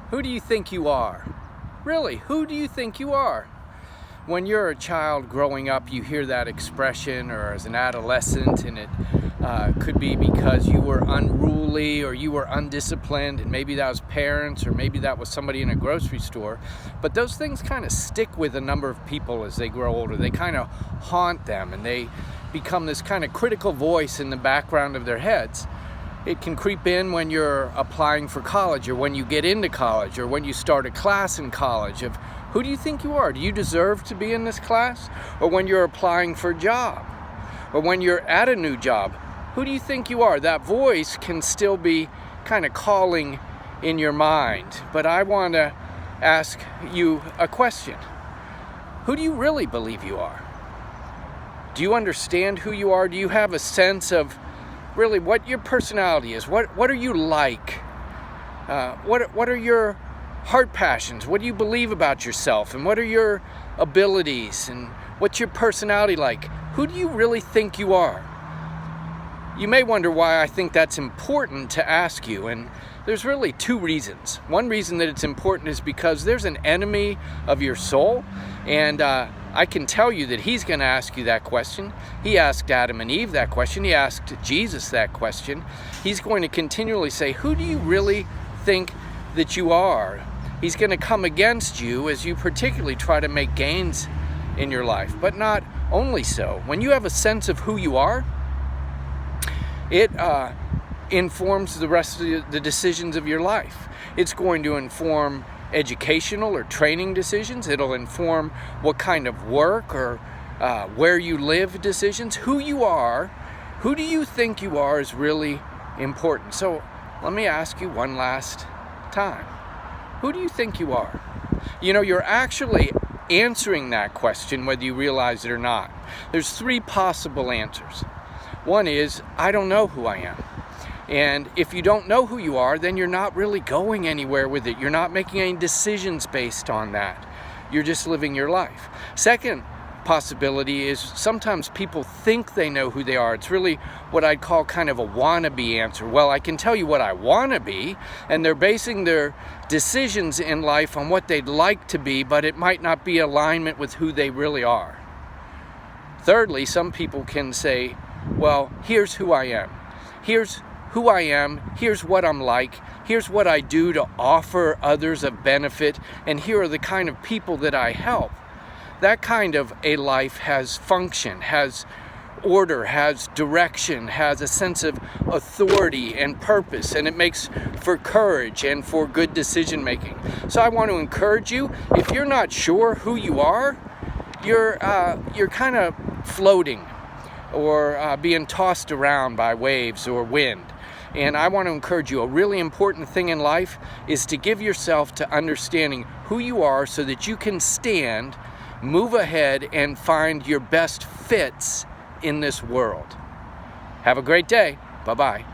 Who do you think you are? Really, who do you think you are? When you're a child growing up, you hear that expression, or as an adolescent, and it could be because you were unruly or you were undisciplined, and maybe that was parents, or maybe that was somebody in a grocery store. But those things kind of stick with a number of people as they grow older. They kind of haunt them, and they become this kind of critical voice in the background of their heads. It can creep in when you're applying for college, or when you get into college, or when you start a class in college, of who do you think you are? Do you deserve to be in this class? Or when you're applying for a job, or when you're at a new job, who do you think you are? That voice can still be kind of calling in your mind. But I want to ask you a question. Who do you really believe you are? Do you understand who you are? Do you have a sense of really what your personality is? What are you like? What are your heart passions? What do you believe about yourself? And what are your abilities? And what's your personality like? Who do you really think you are? You may wonder why I think that's important to ask you, and there's really two reasons. One reason that it's important is because there's an enemy of your soul, and I can tell you that he's going to ask you that question. He asked Adam and Eve that question. He asked Jesus that question. He's going to continually say, who do you really think that you are? He's going to come against you as you particularly try to make gains in your life. But not only so. When you have a sense of who you are, it informs the rest of the decisions of your life. It's going to inform educational or training decisions. It'll inform what kind of work or where you live decisions. Who you are, who do you think you are, is really important. So let me ask you one last time. Who do you think you are? You know, you're actually answering that question whether you realize it or not. There's three possible answers. One is, I don't know who I am. And if you don't know who you are, then you're not really going anywhere with it. You're not making any decisions based on that. You're just living your life. Second possibility is sometimes people think they know who they are. It's really what I'd call kind of a wannabe answer. Well, I can tell you what I want to be, and they're basing their decisions in life on what they'd like to be, but it might not be alignment with who they really are. Thirdly, some people can say, well, here's who I am. Here's who I am, here's what I'm like, here's what I do to offer others a benefit, and here are the kind of people that I help. That kind of a life has function, has order, has direction, has a sense of authority and purpose, and it makes for courage and for good decision making. So I want to encourage you, if you're not sure who you are, you're kind of floating or being tossed around by waves or wind. And I want to encourage you, a really important thing in life is to give yourself to understanding who you are so that you can stand, move ahead, and find your best fits in this world. Have a great day. Bye-bye.